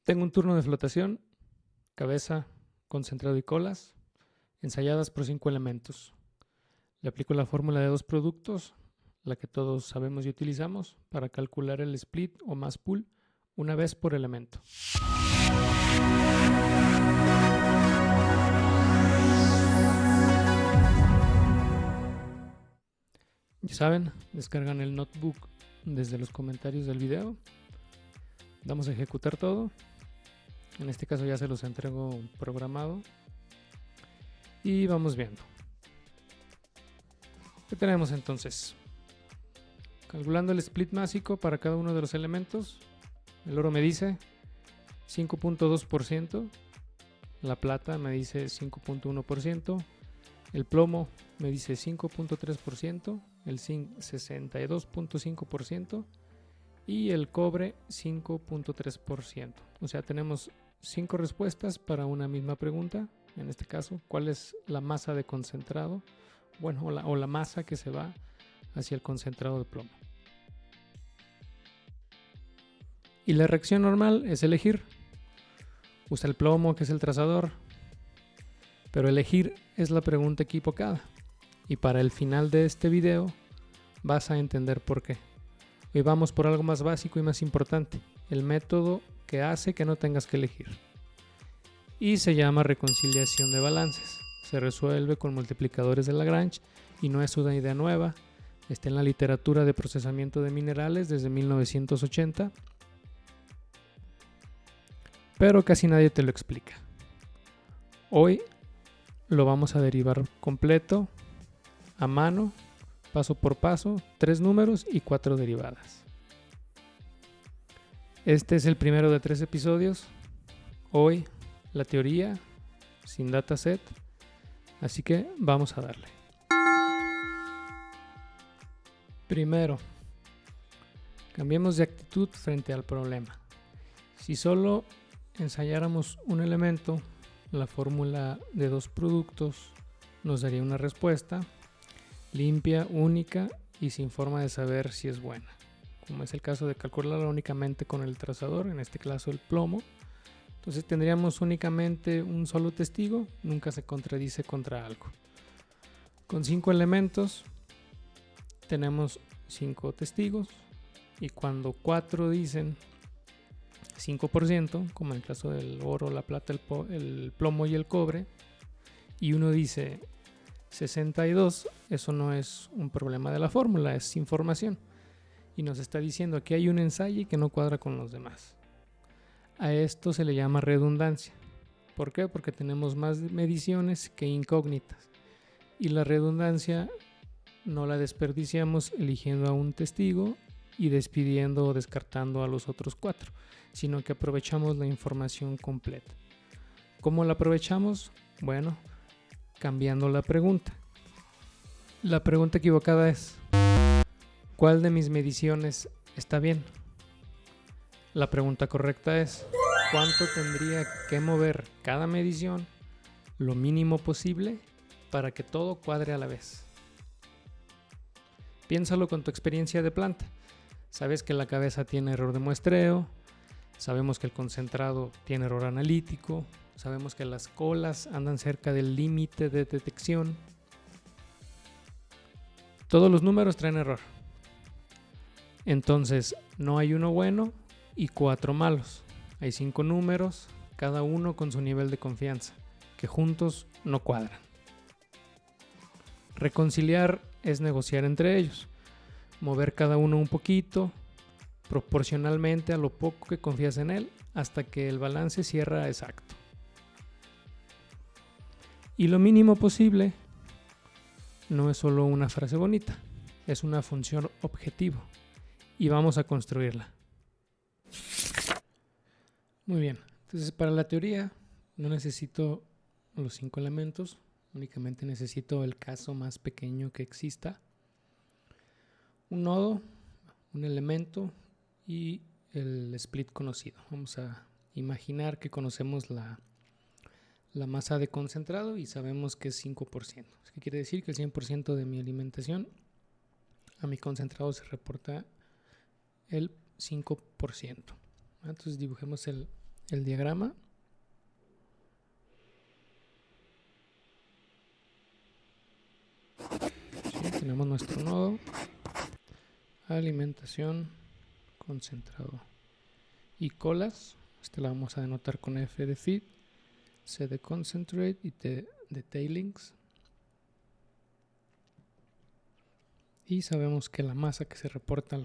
Tengo un turno de flotación, cabeza, concentrado y colas, ensayadas por 5 elementos. Le aplico la fórmula de 2 productos, la que todos sabemos y utilizamos, para calcular el split o mass pull una vez por elemento. Ya saben, descargan el notebook desde los comentarios del video. Damos a ejecutar todo. En este caso ya se los entrego programado. Y vamos viendo. ¿Qué tenemos entonces? Calculando el split másico para cada uno de los elementos. El oro me dice 5.2%. La plata me dice 5.1%. El plomo me dice 5.3%. El zinc 62.5%. Y el cobre 5.3%. O sea, tenemos 5 respuestas para una misma pregunta. En este caso, ¿cuál es la masa de concentrado? Bueno, o la masa que se va hacia el concentrado de plomo. Y la reacción normal es elegir. Usa el plomo, que es el trazador. Pero elegir es la pregunta equivocada. Y para el final de este video vas a entender por qué. Hoy vamos por algo más básico y más importante. El método que hace que no tengas que elegir. Y se llama reconciliación de balances. Se resuelve con multiplicadores de Lagrange y no es una idea nueva. Está en la literatura de procesamiento de minerales desde 1980. Pero casi nadie te lo explica. Hoy lo vamos a derivar completo, a mano, paso por paso, 3 números y 4 derivadas. Este es el primero de 3 episodios. Hoy la teoría, sin dataset. Así que vamos a darle. Primero, cambiemos de actitud frente al problema. Si solo ensayáramos un elemento, la fórmula de 2 productos nos daría una respuesta limpia, única y sin forma de saber si es buena. Como es el caso de calcularla únicamente con el trazador, en este caso el plomo. Entonces tendríamos únicamente un solo testigo, nunca se contradice contra algo. Con 5 elementos tenemos 5 testigos y cuando 4 dicen 5%, como en el caso del oro, la plata, el plomo y el cobre, y uno dice 62, eso no es un problema de la fórmula, es información. Y nos está diciendo que hay un ensayo que no cuadra con los demás. A esto se le llama redundancia. ¿Por qué? Porque tenemos más mediciones que incógnitas. Y la redundancia no la desperdiciamos eligiendo a un testigo y despidiendo o descartando a los otros 4, sino que aprovechamos la información completa. ¿Cómo la aprovechamos? Bueno, cambiando la pregunta. La pregunta equivocada es: ¿cuál de mis mediciones está bien? La pregunta correcta es: ¿cuánto tendría que mover cada medición lo mínimo posible para que todo cuadre a la vez? Piénsalo con tu experiencia de planta. Sabes que la cabeza tiene error de muestreo, sabemos que el concentrado tiene error analítico, sabemos que las colas andan cerca del límite de detección. Todos los números traen error. Entonces, no hay uno bueno y 4 malos. Hay 5 números, cada uno con su nivel de confianza, que juntos no cuadran. Reconciliar es negociar entre ellos, mover cada uno un poquito, proporcionalmente a lo poco que confías en él, hasta que el balance cierra exacto. Y lo mínimo posible no es solo una frase bonita, es una función objetivo. Y vamos a construirla. Muy bien, entonces para la teoría no necesito los 5 elementos, únicamente necesito el caso más pequeño que exista. Un nodo, un elemento y el split conocido. Vamos a imaginar que conocemos la masa de concentrado y sabemos que es 5%. ¿Qué quiere decir? Que el 100% de mi alimentación a mi concentrado se reporta el 5%. Entonces dibujemos el el diagrama. Sí, tenemos nuestro nodo, alimentación, concentrado y colas. Esta la vamos a denotar con F de feed, C de concentrate y T de tailings. Y sabemos que la masa que se reporta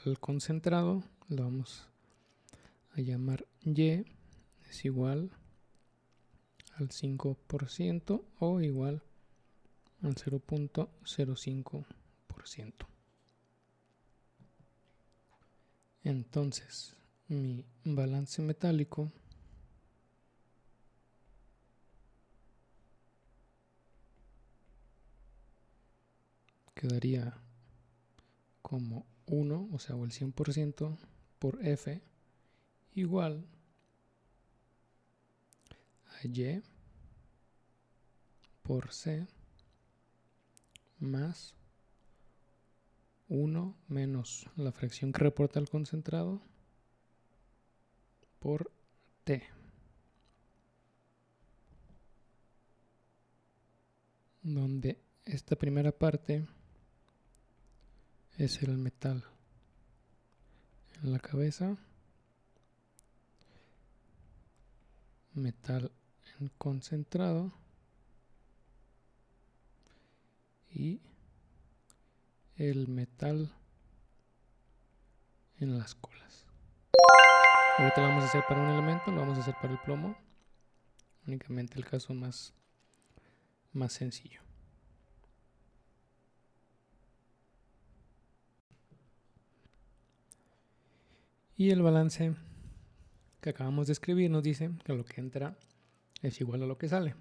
al concentrado lo vamos a llamar Y, es igual al 5% o igual al 0.05%. Entonces, mi balance metálico quedaría como 1, o sea, o el 100% por F igual a Y por C más 1 menos la fracción que reporta el concentrado por T. Donde esta primera parte es el metal en la cabeza, metal en concentrado y el metal en las colas. Ahorita lo vamos a hacer para un elemento, lo vamos a hacer para el plomo, únicamente el caso más sencillo. Y el balance que acabamos de escribir nos dice que lo que entra es igual a lo que sale.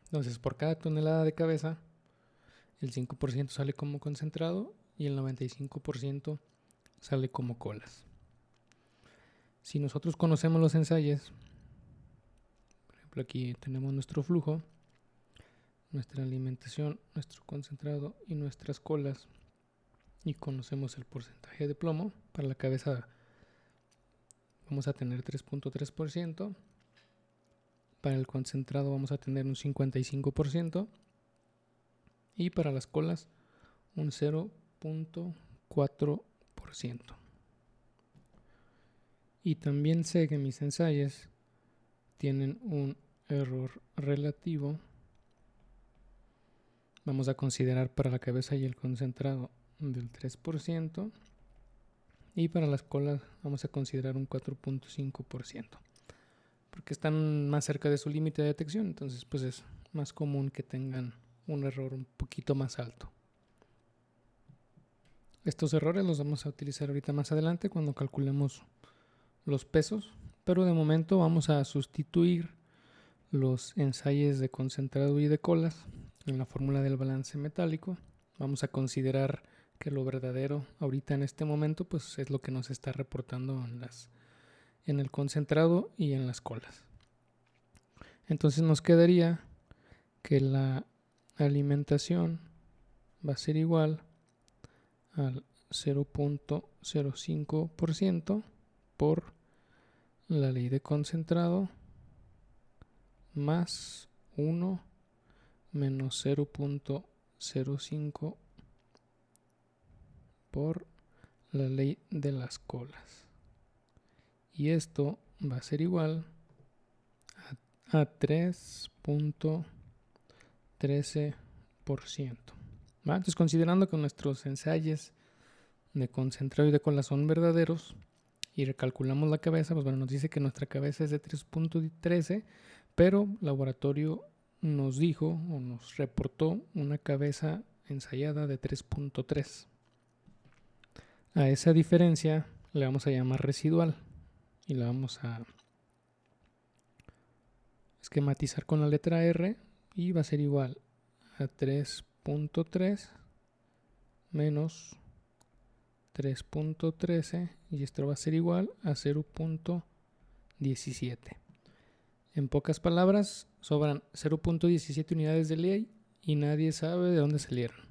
Entonces, por cada tonelada de cabeza, el 5% sale como concentrado y el 95% sale como colas. Si nosotros conocemos los ensayos, por ejemplo aquí tenemos nuestro flujo, nuestra alimentación, nuestro concentrado y nuestras colas, y conocemos el porcentaje de plomo, para la cabeza vamos a tener 3.3%, para el concentrado vamos a tener un 55% y para las colas un 0.4%. Y también sé que mis ensayos tienen un error relativo. Vamos a considerar para la cabeza y el concentrado del 3%. Y para las colas vamos a considerar un 4.5%. Porque están más cerca de su límite de detección. Entonces pues es más común que tengan un error un poquito más alto. Estos errores los vamos a utilizar ahorita más adelante cuando calculemos los pesos. Pero de momento vamos a sustituir los ensayos de concentrado y de colas en la fórmula del balance metálico. Vamos a considerar que lo verdadero ahorita en este momento pues es lo que nos está reportando en el concentrado y en las colas. Entonces nos quedaría que la alimentación va a ser igual al 0.05% por la ley de concentrado más 1 menos 0.05 por la ley de las colas. Y esto va a ser igual a 3.13%. Entonces, considerando que nuestros ensayos de concentrado y de cola son verdaderos y recalculamos la cabeza, pues bueno, nos dice que nuestra cabeza es de 3.13, pero laboratorio nos dijo o nos reportó una cabeza ensayada de 3.3. A esa diferencia le vamos a llamar residual y la vamos a esquematizar con la letra R y va a ser igual a 3.3 menos 3.13 y esto va a ser igual a 0.17. En pocas palabras, sobran 0.17 unidades de ley y nadie sabe de dónde salieron.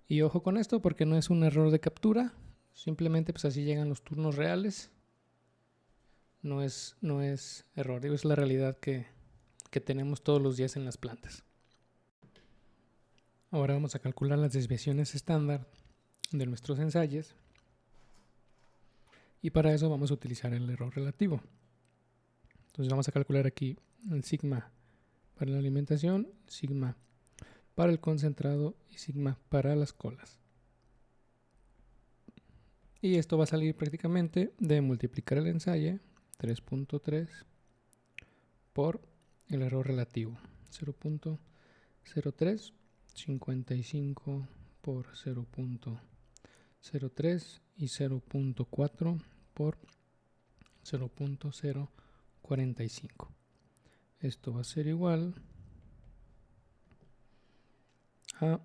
Y ojo con esto porque no es un error de captura, simplemente pues así llegan los turnos reales no es error, digo, es la realidad que tenemos todos los días en las plantas. Ahora vamos a calcular las desviaciones estándar de nuestros ensayos y para eso vamos a utilizar el error relativo. Entonces vamos a calcular aquí el sigma para la alimentación, sigma para el concentrado y sigma para las colas. Y esto va a salir prácticamente de multiplicar el ensayo 3.3 por el error relativo 0.03, 55 por 0.03 y 0.4 por 0.045. Esto va a ser igual a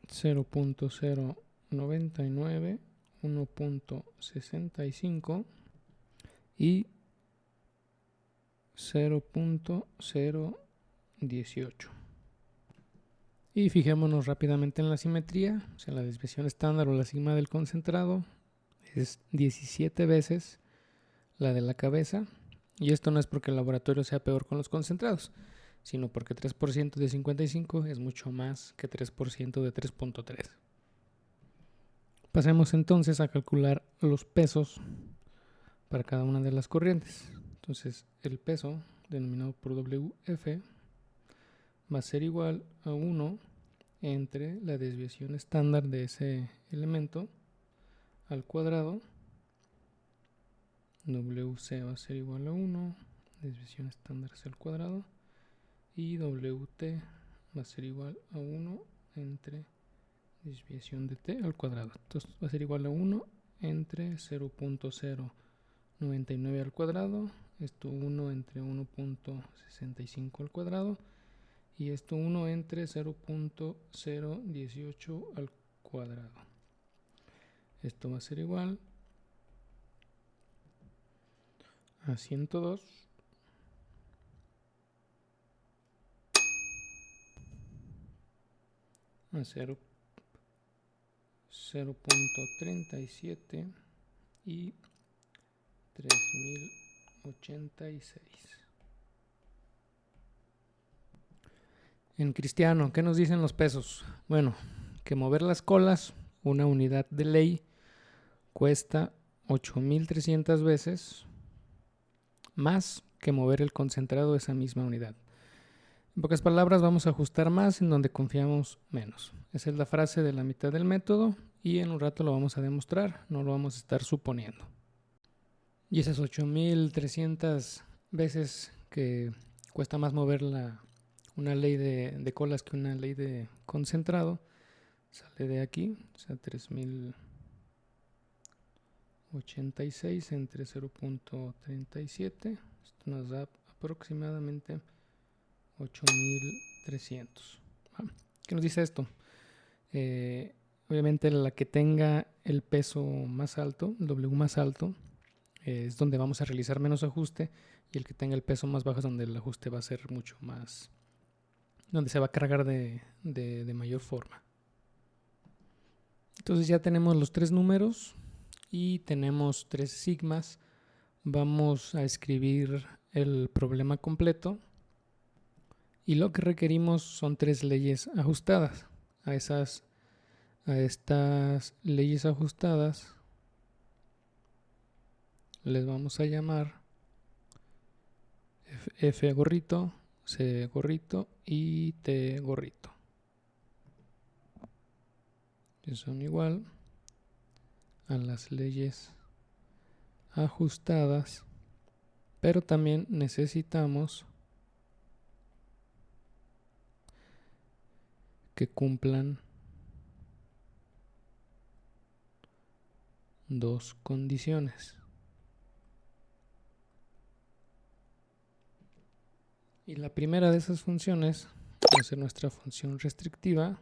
0.099, 1.65 y 0.018. Y fijémonos rápidamente en la simetría, o sea, la desviación estándar o la sigma del concentrado es 17 veces la de la cabeza. Y esto no es porque el laboratorio sea peor con los concentrados, sino porque 3% de 55 es mucho más que 3% de 3.3. Pasemos entonces a calcular los pesos para cada una de las corrientes. Entonces el peso denominado por WF va a ser igual a 1 entre la desviación estándar de ese elemento al cuadrado. WC va a ser igual a 1, desviación estándar es al cuadrado, y WT va a ser igual a 1 entre desviación de T al cuadrado. Entonces va a ser igual a 1 entre 0.099 al cuadrado, esto 1 entre 1.65 al cuadrado, y esto 1 entre 0.018 al cuadrado. Esto va a ser igual a 102 a 0.37 y 3086. En cristiano, ¿qué nos dicen los pesos? Bueno, que mover las colas, una unidad de ley, cuesta 8300 veces más que mover el concentrado de esa misma unidad. En pocas palabras, vamos a ajustar más en donde confiamos menos. Esa es la frase de la mitad del método y en un rato lo vamos a demostrar, no lo vamos a estar suponiendo. Y esas 8300 veces que cuesta más mover una ley de colas que una ley de concentrado, sale de aquí, o sea, 3086 entre 0.37, esto nos da aproximadamente 8300. ¿Qué nos dice esto? Obviamente la que tenga el peso más alto, el W más alto, es donde vamos a realizar menos ajuste, y el que tenga el peso más bajo es donde el ajuste va a ser mucho más, donde se va a cargar de mayor forma. Entonces ya tenemos los tres números y tenemos tres sigmas. Vamos a escribir el problema completo y lo que requerimos son tres leyes ajustadas. A estas leyes ajustadas les vamos a llamar F gorrito, C gorrito y T gorrito. Que son igual a las leyes ajustadas, pero también necesitamos que cumplan dos condiciones. Y la primera de esas funciones va a ser nuestra función restrictiva,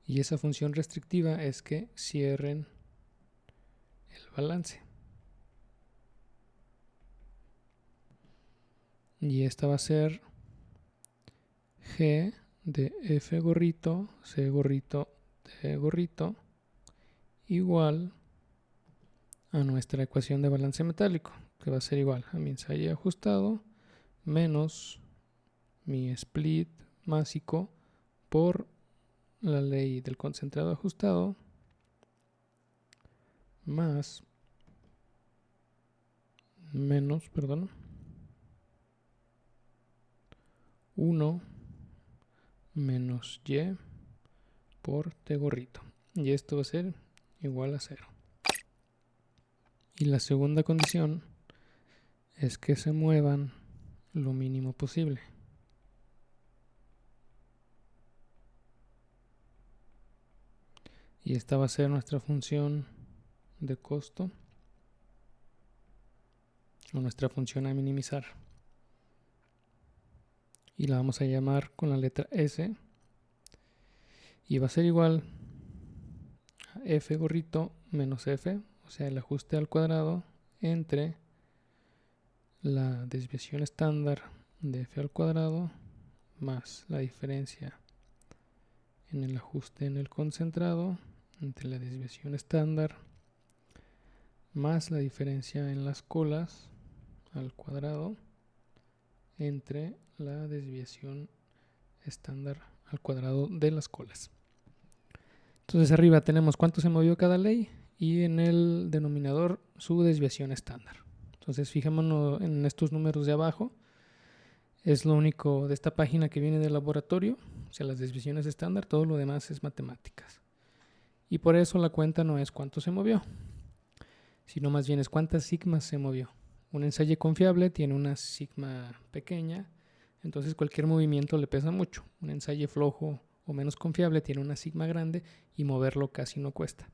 y esa función restrictiva es que cierren el balance. Y esta va a ser G de F gorrito, C gorrito, t gorrito igual a nuestra ecuación de balance metálico, que va a ser igual a mi ensayo ajustado menos mi split másico por la ley del concentrado ajustado más menos, perdón, 1 menos y por t gorrito. Y esto va a ser igual a 0. Y la segunda condición es que se muevan lo mínimo posible. Y esta va a ser nuestra función de costo o nuestra función a minimizar. Y la vamos a llamar con la letra S. Y va a ser igual a f gorrito menos f, o sea, el ajuste al cuadrado entre la desviación estándar de f al cuadrado más la diferencia en el ajuste en el concentrado entre la desviación estándar más la diferencia en las colas al cuadrado entre la desviación estándar al cuadrado de las colas. Entonces arriba tenemos cuánto se movió cada ley y en el denominador su desviación estándar. Entonces fijémonos en estos números de abajo. Es lo único de esta página que viene del laboratorio, o sea, las desviaciones estándar, todo lo demás es matemáticas. Y por eso la cuenta no es cuánto se movió, sino más bien es cuántas sigmas se movió. Un ensayo confiable tiene una sigma pequeña, entonces cualquier movimiento le pesa mucho. Un ensayo flojo o menos confiable tiene una sigma grande y moverlo casi no cuesta.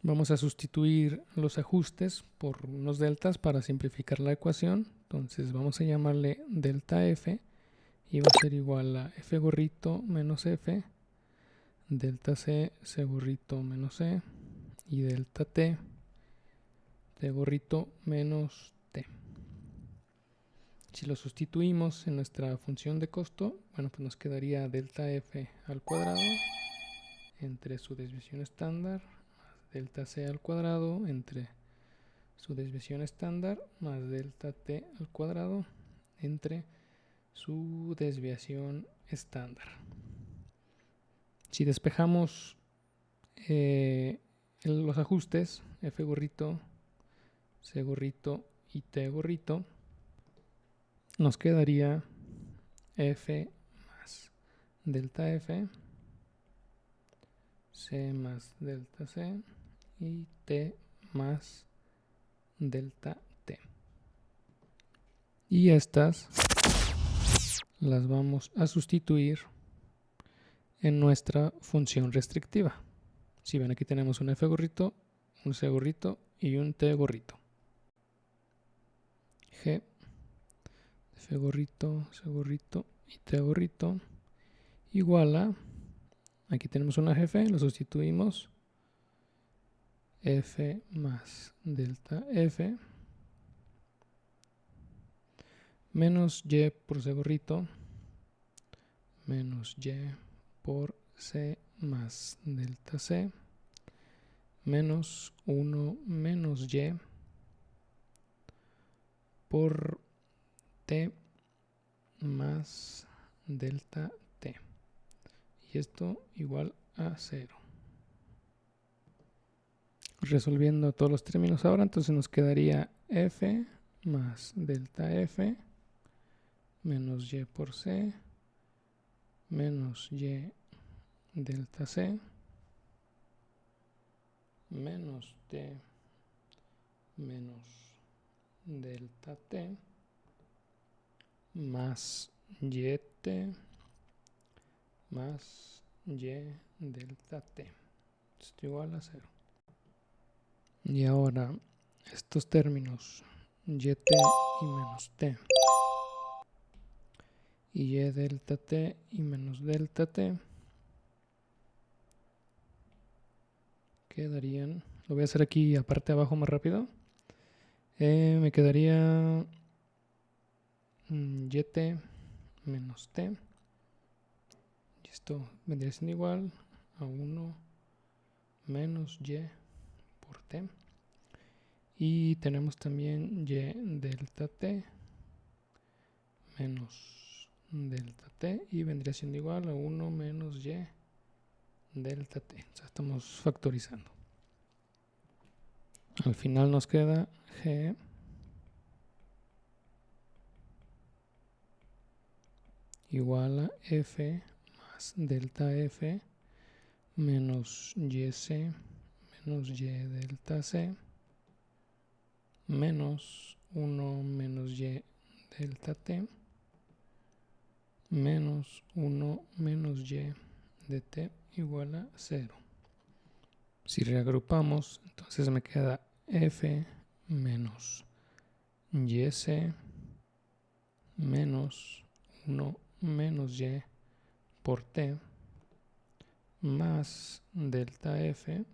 Vamos a sustituir los ajustes por unos deltas para simplificar la ecuación. Entonces vamos a llamarle delta f y va a ser igual a f gorrito menos f, delta c, c gorrito menos c y delta t, t gorrito menos t. Si lo sustituimos en nuestra función de costo, bueno, pues nos quedaría delta f al cuadrado entre su desviación estándar más delta c al cuadrado entre su desviación estándar más delta t al cuadrado entre su desviación estándar. Si despejamos los ajustes f gorrito, c gorrito y t gorrito, nos quedaría f más delta f, c más delta c y t más delta t. Y estas las vamos a sustituir en nuestra función restrictiva. Si ven, aquí tenemos un f gorrito, un c gorrito y un t gorrito. G, f gorrito, c gorrito y t gorrito igual a, aquí tenemos una jefe, lo sustituimos, f más delta f menos y por c gorrito menos y por c más delta c menos 1 menos y por t más delta t. Y esto igual a 0. Resolviendo todos los términos ahora, entonces nos quedaría f más delta f menos y por c menos y delta c menos t menos delta t más yt más y delta t. Esto igual a 0. Y ahora estos términos yt y menos t y y delta t y menos delta t quedarían, lo voy a hacer aquí aparte abajo más rápido, me quedaría yt menos t y esto vendría siendo igual a 1 menos y por t. Y tenemos también y delta t menos delta t, y vendría siendo igual a 1 menos y delta t. O sea, estamos factorizando. Al final nos queda g igual a f más delta f menos yc menos y delta c menos 1 menos y delta t menos 1 menos y de t igual a 0. Si reagrupamos, entonces me queda f menos yc menos 1 menos y por t más delta f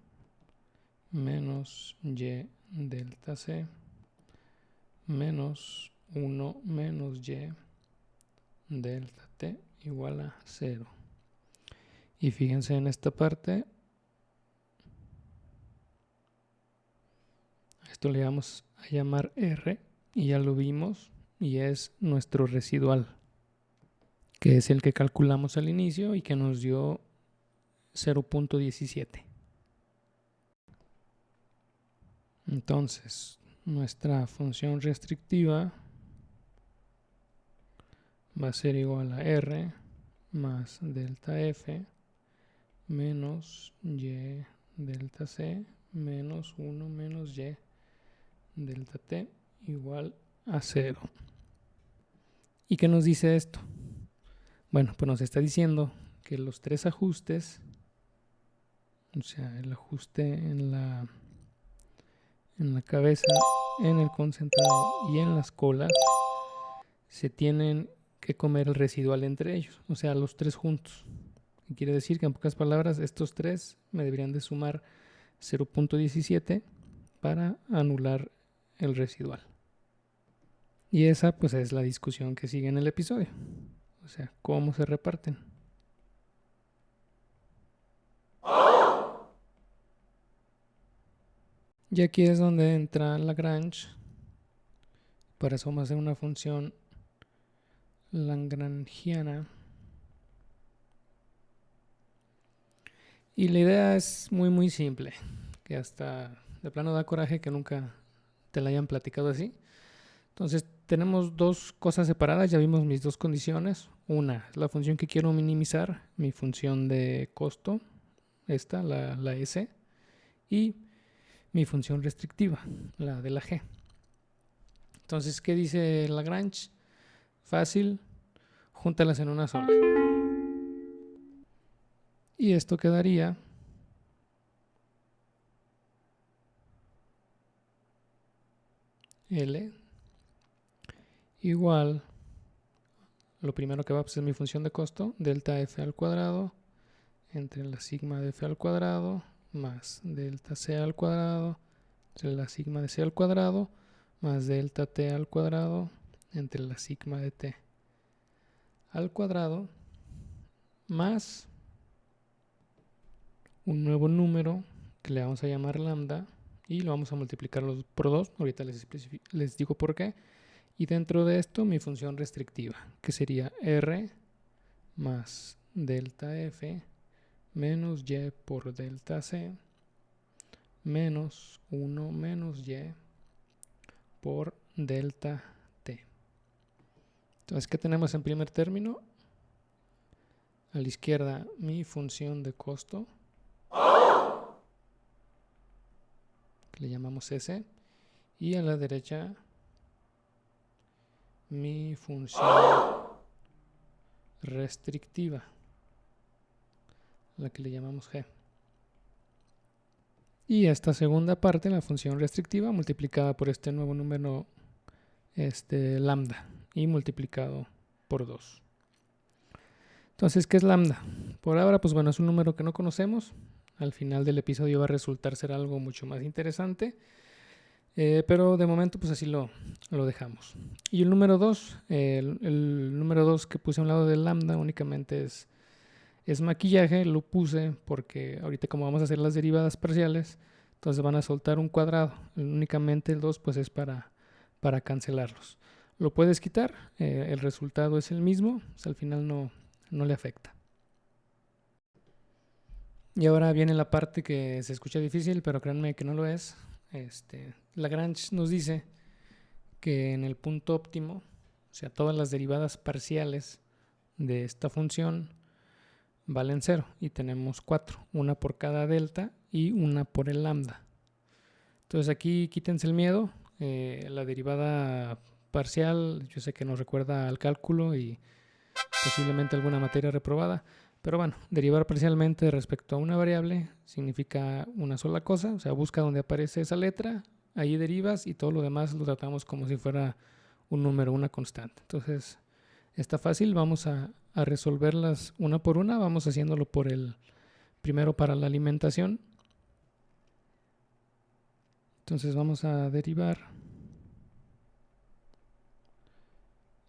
menos y delta c menos 1 menos y delta t igual a 0. Y fíjense en esta parte, esto le vamos a llamar R, y ya lo vimos, y es nuestro residual, que es el que calculamos al inicio y que nos dio 0.17. Entonces, nuestra función restrictiva va a ser igual a R más delta F menos Y delta C menos 1 menos Y delta T igual a 0. ¿Y qué nos dice esto? Bueno, pues nos está diciendo que los tres ajustes, o sea, el ajuste en la cabeza, en el concentrado y en las colas, se tienen que comer el residual entre ellos, o sea, los tres juntos. Quiere decir que en pocas palabras estos tres me deberían de sumar 0.17 para anular el residual. Y esa pues es la discusión que sigue en el episodio, o sea, cómo se reparten. Y aquí es donde entra Lagrange. Para eso vamos a hacer una función lagrangiana. Y la idea es muy simple, que hasta de plano da coraje que nunca te la hayan platicado así. Entonces tenemos dos cosas separadas, ya vimos mis dos condiciones. Una es la función que quiero minimizar, mi función de costo, esta, la S, y mi función restrictiva, la de la G. Entonces, ¿qué dice Lagrange? Fácil, júntalas en una sola. Y esto quedaría L igual, lo primero que va a ser mi función de costo, delta F al cuadrado, entre la sigma de F al cuadrado, más delta C al cuadrado, entre la sigma de C al cuadrado, más delta T al cuadrado, entre la sigma de T al cuadrado, más un nuevo número que le vamos a llamar lambda, y lo vamos a multiplicar por 2, ahorita les digo por qué. Y dentro de esto mi función restrictiva, que sería R más delta F menos Y por delta C menos 1 menos Y por delta T. Entonces, ¿qué tenemos en primer término? A la izquierda mi función de costo, que le llamamos S, y a la derecha mi función restrictiva, la que le llamamos G. Y esta segunda parte, la función restrictiva, multiplicada por este nuevo número lambda y multiplicado por 2. Entonces, ¿qué es lambda? Por ahora, pues bueno, es un número que no conocemos. Al final del episodio va a resultar ser algo mucho más interesante. Pero de momento pues así lo dejamos. Y el número 2, el número 2 que puse a un lado del lambda únicamente es Es maquillaje, lo puse porque ahorita como vamos a hacer las derivadas parciales, entonces van a soltar un cuadrado. Únicamente el 2 pues es para cancelarlos. Lo puedes quitar, el resultado es el mismo, pues al final no le afecta. Y ahora viene la parte que se escucha difícil, pero créanme que no lo es. Lagrange nos dice que en el punto óptimo, o sea, todas las derivadas parciales de esta función valen 0 y tenemos 4, una por cada delta y una por el lambda. Entonces aquí quítense el miedo, la derivada parcial yo sé que nos recuerda al cálculo y posiblemente alguna materia reprobada, pero bueno, derivar parcialmente respecto a una variable significa una sola cosa, o sea, busca donde aparece esa letra, ahí derivas y todo lo demás lo tratamos como si fuera un número, una constante. Entonces está fácil, vamos a resolverlas una por una, vamos haciéndolo por el primero para la alimentación. Entonces vamos a derivar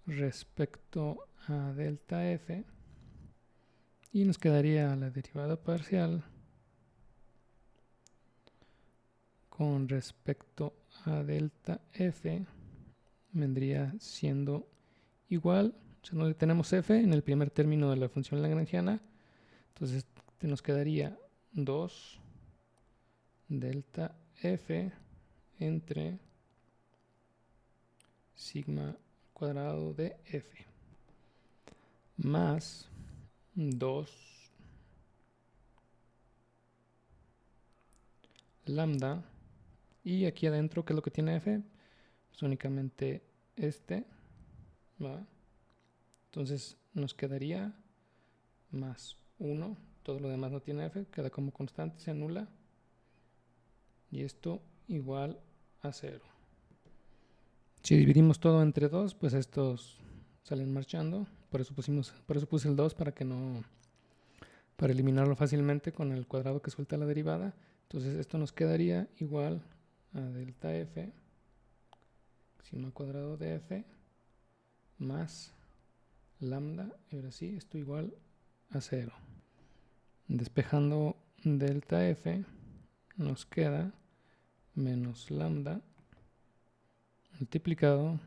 respecto a delta f y nos quedaría la derivada parcial con respecto a delta f vendría siendo igual, o sea, no tenemos f en el primer término de la función lagrangiana, entonces nos quedaría 2 delta f entre sigma cuadrado de f más 2 lambda, y aquí adentro, ¿qué es lo que tiene f? Pues únicamente ¿va? Entonces nos quedaría más 1, todo lo demás no tiene f, queda como constante, se anula, y esto igual a 0. Si dividimos todo entre 2, pues estos salen marchando, por eso puse el 2 para eliminarlo fácilmente con el cuadrado que suelta la derivada. Entonces esto nos quedaría igual a delta f, sigma cuadrado de f, más lambda, y ahora sí, esto igual a 0. Despejando delta f, nos queda menos lambda multiplicado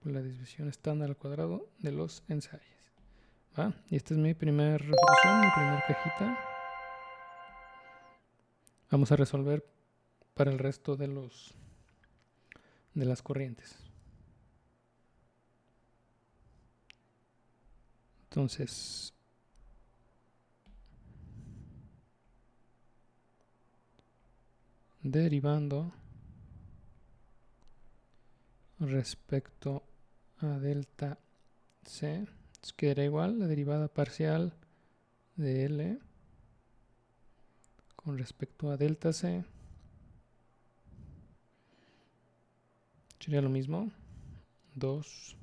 por la desviación estándar al cuadrado de los ensayos. ¿Va? Y esta es mi primera resolución, mi primera cajita. Vamos a resolver para el resto de las corrientes. Entonces, derivando respecto a delta c, quedará igual la derivada parcial de L con respecto a delta c. Sería lo mismo, 2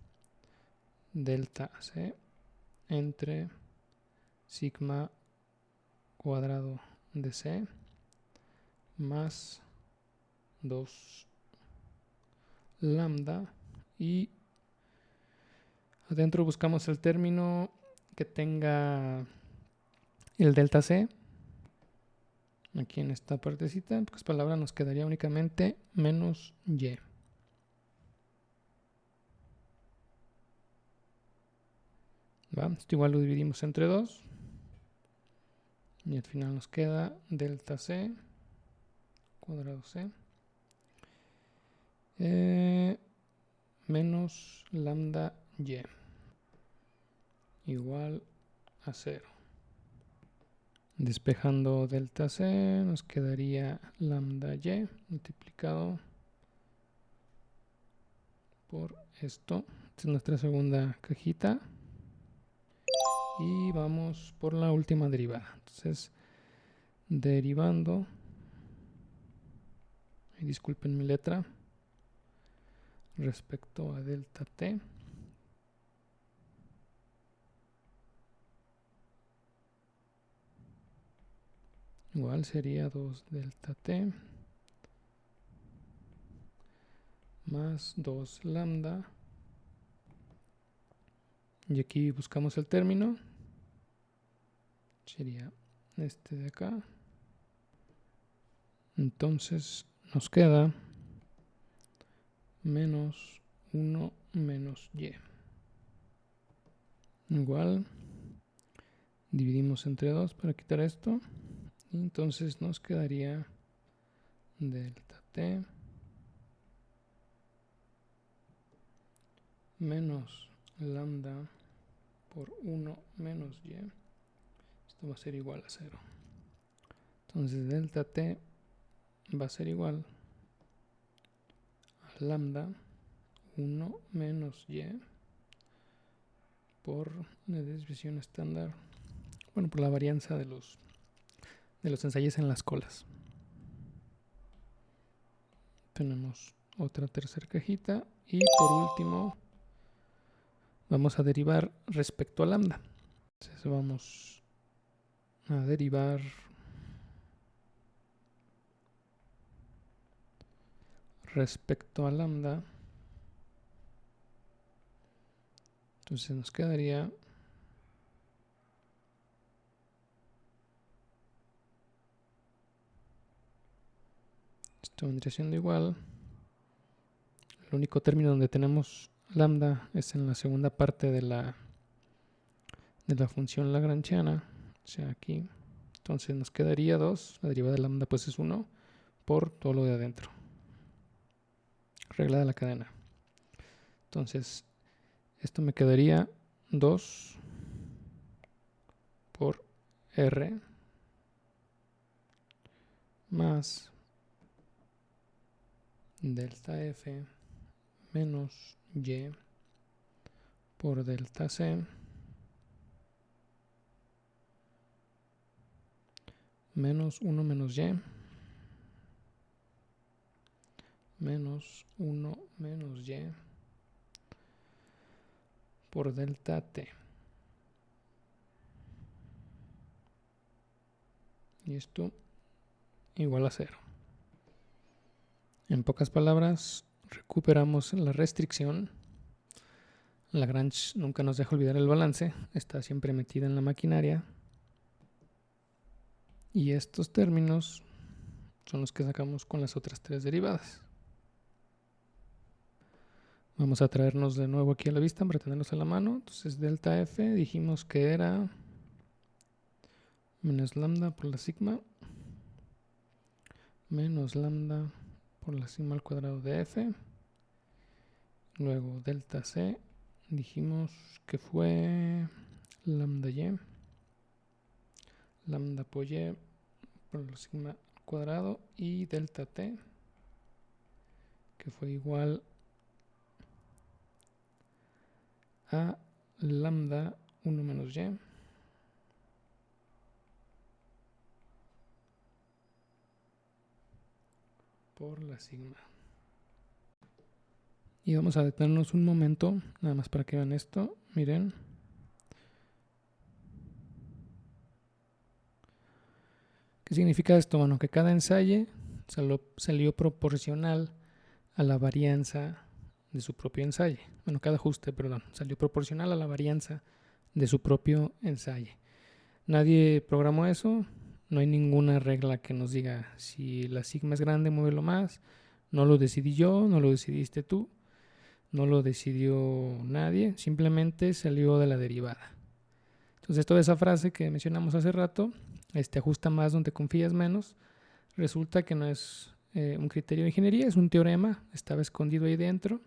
delta c entre sigma cuadrado de c más 2 lambda, y adentro buscamos el término que tenga el delta c. Aquí en esta partecita, pues palabra nos quedaría únicamente menos y. ¿Va? Esto igual lo dividimos entre 2 y al final nos queda delta c cuadrado c menos lambda y igual a 0. Despejando delta c nos quedaría lambda y multiplicado por esto. Esta es nuestra segunda cajita. Y vamos por la última derivada. Entonces, derivando, y disculpen mi letra, respecto a delta t, igual sería 2 delta t más 2 lambda, y aquí buscamos el término sería este de acá. Entonces nos queda menos 1 menos y. Igual, dividimos entre 2 para quitar esto. Y entonces nos quedaría delta t menos lambda por 1 menos y. Esto va a ser igual a 0. Entonces delta t va a ser igual a lambda 1 menos y por la desviación estándar, bueno, por la varianza de los ensayos en las colas. Tenemos otra tercera cajita y por último vamos a derivar respecto a lambda. Entonces vamos a derivar respecto a lambda. Entonces nos quedaría esto vendría siendo igual. El único término donde tenemos lambda es en la segunda parte de la función lagrangiana, o sea aquí. Entonces nos quedaría 2, la derivada de lambda pues es 1 por todo lo de adentro. Regla de la cadena. Entonces esto me quedaría 2 por R más delta F menos Y por delta C menos 1 menos Y menos 1 menos Y por delta T. Y esto igual a 0. En pocas palabras, recuperamos la restricción. Lagrange nunca nos deja olvidar el balance, está siempre metida en la maquinaria. Y estos términos son los que sacamos con las otras tres derivadas. Vamos a traernos de nuevo aquí a la vista para tenerlos a la mano. Entonces delta F dijimos que era menos lambda por la sigma menos lambda por la sigma al cuadrado de F. Luego delta C dijimos que fue lambda y lambda por y por la sigma al cuadrado, y delta T que fue igual a lambda 1 menos y por la sigma. Y vamos a detenernos un momento, nada más para que vean esto. Miren. ¿Qué significa esto? Bueno, que cada ensayo salió proporcional a la varianza de su propio ensayo. Bueno, cada ajuste, perdón, salió proporcional a la varianza de su propio ensayo. Nadie programó eso, no hay ninguna regla que nos diga si la sigma es grande, muévelo más. No lo decidí yo, no lo decidiste tú, no lo decidió nadie, simplemente salió de la derivada. Entonces toda esa frase que mencionamos hace rato, ajusta más donde confías menos, resulta que no es un criterio de ingeniería, es un teorema, estaba escondido ahí dentro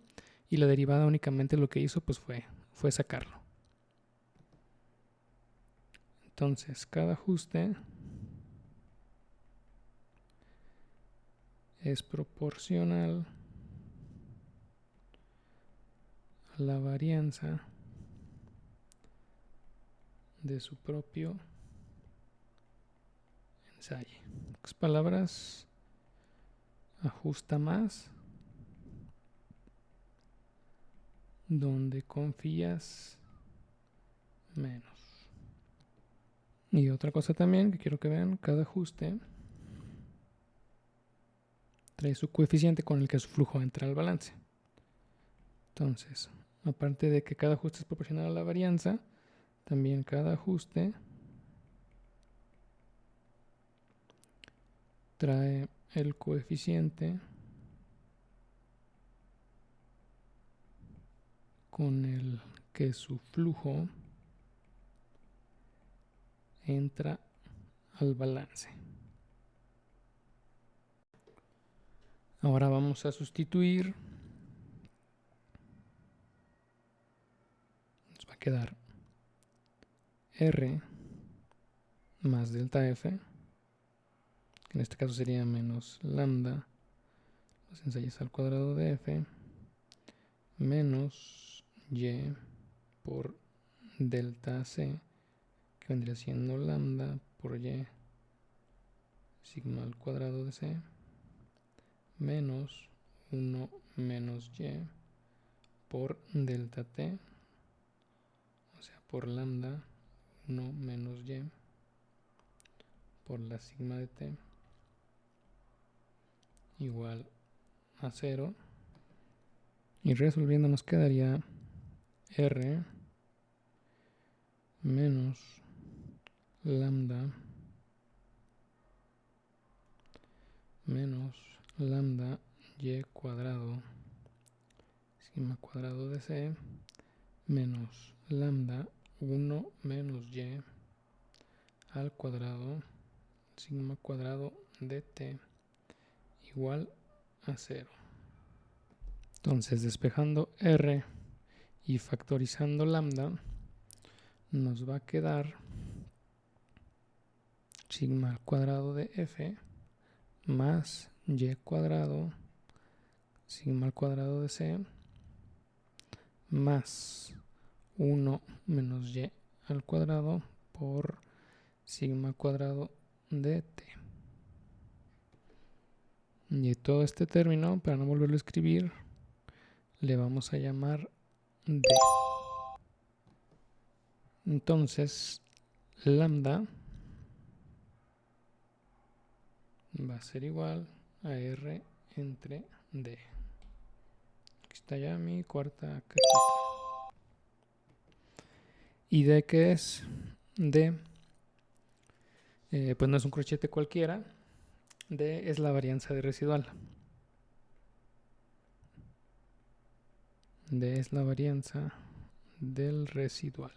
y la derivada únicamente lo que hizo pues fue sacarlo. Entonces cada ajuste es proporcional a la varianza de su propio ensayo. En otras palabras, ajusta más donde confías menos. Y otra cosa también que quiero que vean, cada ajuste trae su coeficiente con el que su flujo entra al balance. Entonces, aparte de que cada ajuste es proporcional a la varianza, también cada ajuste trae el coeficiente con el que su flujo entra al balance. Ahora vamos a sustituir. Nos va a quedar R más delta F, que en este caso sería menos lambda los ensayos al cuadrado de F, menos Y por delta C, que vendría siendo lambda por Y sigma al cuadrado de C, menos 1 menos Y por delta T, o sea, por lambda 1 menos Y por la sigma de T igual a 0. Y resolviendo nos quedaría R menos lambda Y cuadrado sigma cuadrado de C menos lambda 1 menos Y al cuadrado sigma cuadrado de T igual a 0. Entonces, despejando R y factorizando lambda, nos va a quedar sigma al cuadrado de F más Y cuadrado sigma al cuadrado de C más 1 menos Y al cuadrado por sigma cuadrado de T. Y todo este término, para no volverlo a escribir, le vamos a llamar D. Entonces, lambda va a ser igual a R entre D. Aquí está ya mi cuarta cajita. ¿Y D qué es? D, pues no es un corchete cualquiera. D es la varianza de residual. D es la varianza del residual.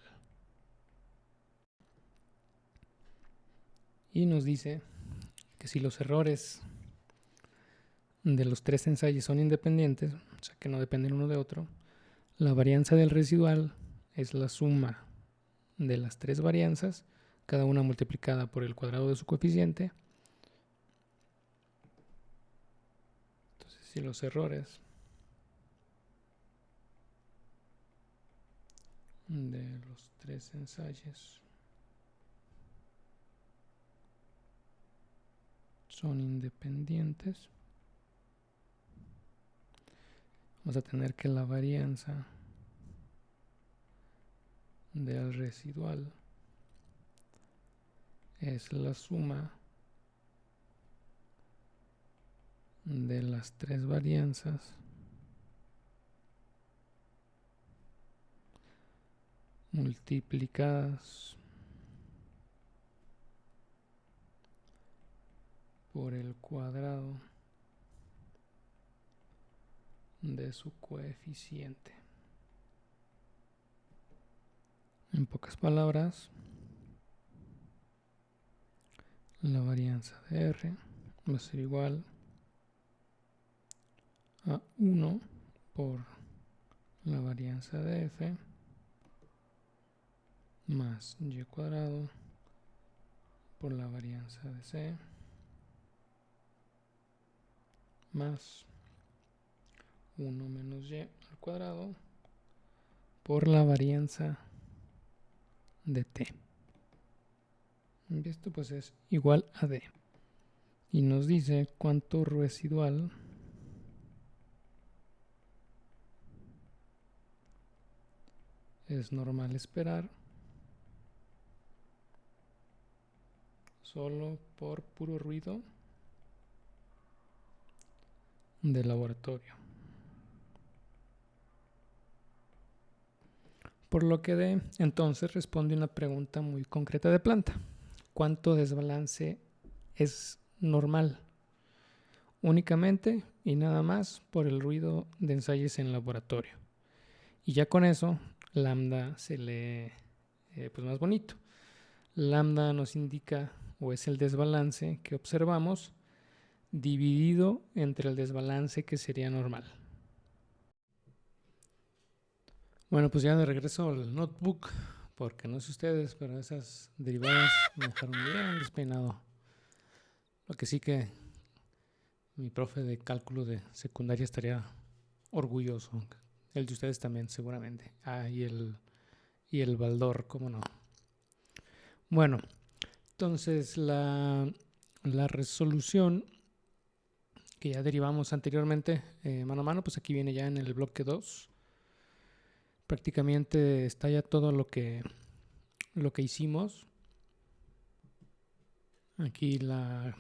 Y nos dice que si los errores de los tres ensayos son independientes, o sea que no dependen uno de otro, la varianza del residual es la suma de las tres varianzas, cada una multiplicada por el cuadrado de su coeficiente. Entonces, si los errores de los tres ensayos son independientes, vamos a tener que la varianza del residual es la suma de las tres varianzas multiplicadas por el cuadrado de su coeficiente. En pocas palabras, la varianza de R va a ser igual a 1 por la varianza de F más Y cuadrado por la varianza de C más 1 menos Y al cuadrado por la varianza de T. Y esto pues es igual a D. Y nos dice cuánto residual es normal esperar solo por puro ruido de laboratorio. Por lo que D entonces responde una pregunta muy concreta de planta. ¿Cuánto desbalance es normal únicamente y nada más por el ruido de ensayos en laboratorio. Y ya con eso, lambda se lee pues más bonito. Lambda nos indica o es el desbalance que observamos dividido entre el desbalance que sería normal. Bueno, pues ya de regreso al notebook, porque no sé ustedes, pero esas derivadas me dejaron bien despeinado. Lo que sí que mi profe de cálculo de secundaria estaría orgulloso. El de ustedes también, seguramente. Y el Baldor, cómo no. Bueno, entonces la resolución que ya derivamos anteriormente mano a mano, pues aquí viene ya en el bloque 2. Prácticamente está ya todo lo que hicimos. Aquí la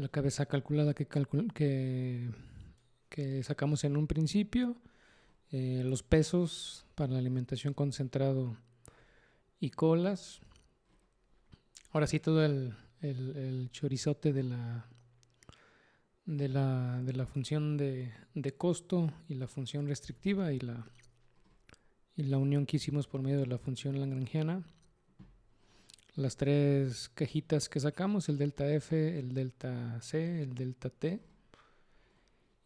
cabeza calculada que sacamos en un principio. Los pesos para la alimentación concentrado y colas. Ahora sí, todo el chorizote de la función de costo y la función restrictiva y la unión que hicimos por medio de la función lagrangiana. Las tres cajitas que sacamos, el delta F, el delta C, el delta T